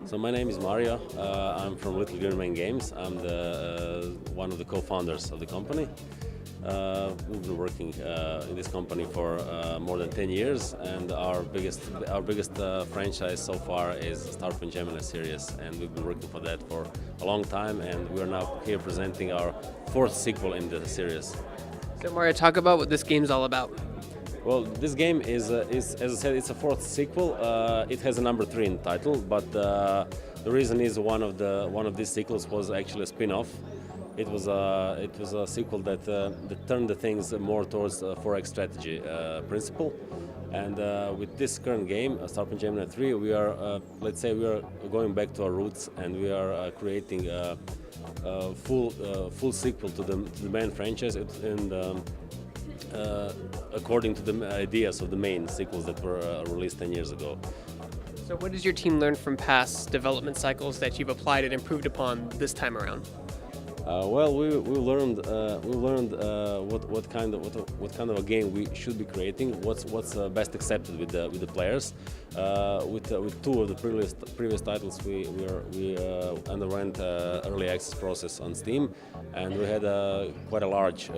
So my name is Mario. I'm from Little Green Man Games. I'm the one of the co-founders of the company. We've been working in this company for more than 10 years, and our biggest franchise so far is Starpoint Gemini series, and we've been working for that for a long time, and we are now here presenting our fourth sequel in the series. So Mario, talk about what this game's all about. Well, this game is as I said, it's a fourth sequel. It has a number 3 in the title, but the reason is one of these sequels was actually a spin-off. It was a sequel that turned the things more towards 4X strategy principle. And with this current game, Starpoint Gemini 3, we are let's say we are going back to our roots, and we are creating a full sequel to the main franchise. According to the ideas of the main sequels that were released 10 years ago. So what does your team learn from past development cycles that you've applied and improved upon this time around? Well, we learned what kind of a game we should be creating. What's best accepted with the players. With two of the previous titles, we underwent early access process on Steam, and we had quite a large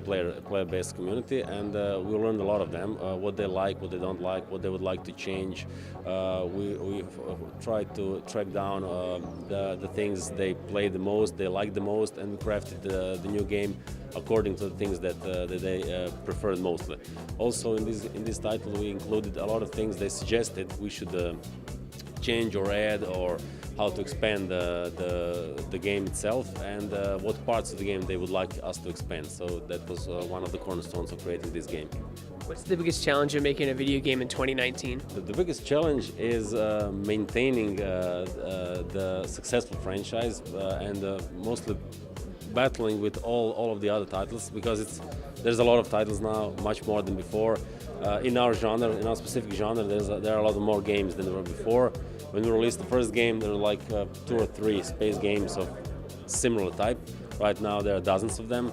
player-based community, and we learned a lot of them, what they like, what they don't like, what they would like to change. We tried to track down the things they play the most, they like the most, and we crafted the new game according to the things that they preferred mostly. Also, in this title, we included a lot of things they suggested we should change or add, or how to expand the game itself, and what parts of the game they would like us to expand. So that was one of the cornerstones of creating this game. What's the biggest challenge of making a video game in 2019? The biggest challenge is maintaining the successful franchise and mostly battling with all of the other titles, because there's a lot of titles now, much more than before. In our genre, in our specific genre, there are a lot more games than there were before. When we released the first game, there were like 2 or 3 space games of similar type. Right now there are dozens of them,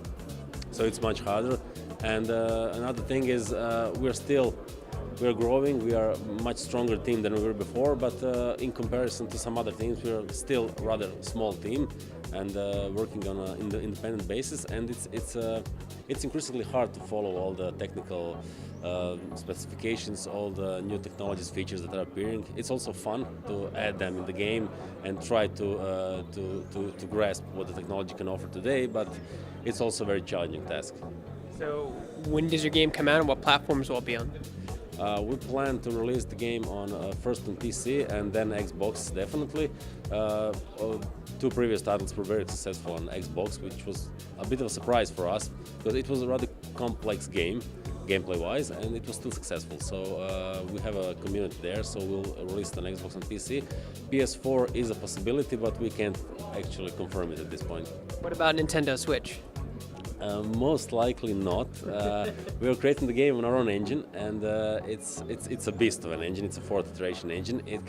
so it's much harder. And another thing is we're growing. We are a much stronger team than we were before, but in comparison to some other teams, we are still a rather small team, and working on an independent basis. And it's increasingly hard to follow all the technical specifications, all the new technologies, features that are appearing. It's also fun to add them in the game and try to grasp what the technology can offer today, but it's also a very challenging task. So when does your game come out, and what platforms will it be on? We plan to release the game on first on PC and then Xbox, definitely. 2 previous titles were very successful on Xbox, which was a bit of a surprise for us, because it was a rather complex game, gameplay-wise, and it was still successful. So we have a community there, so we'll release it on Xbox and PC. PS4 is a possibility, but we can't actually confirm it at this point. What about Nintendo Switch? Most likely not. We are creating the game on our own engine, and it's a beast of an engine. It's a 4th iteration engine. It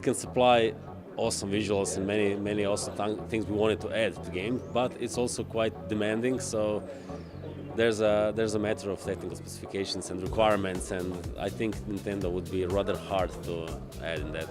can supply awesome visuals and many awesome things we wanted to add to the game, but it's also quite demanding. So there's a matter of technical specifications and requirements, and I think Nintendo would be rather hard to add in that.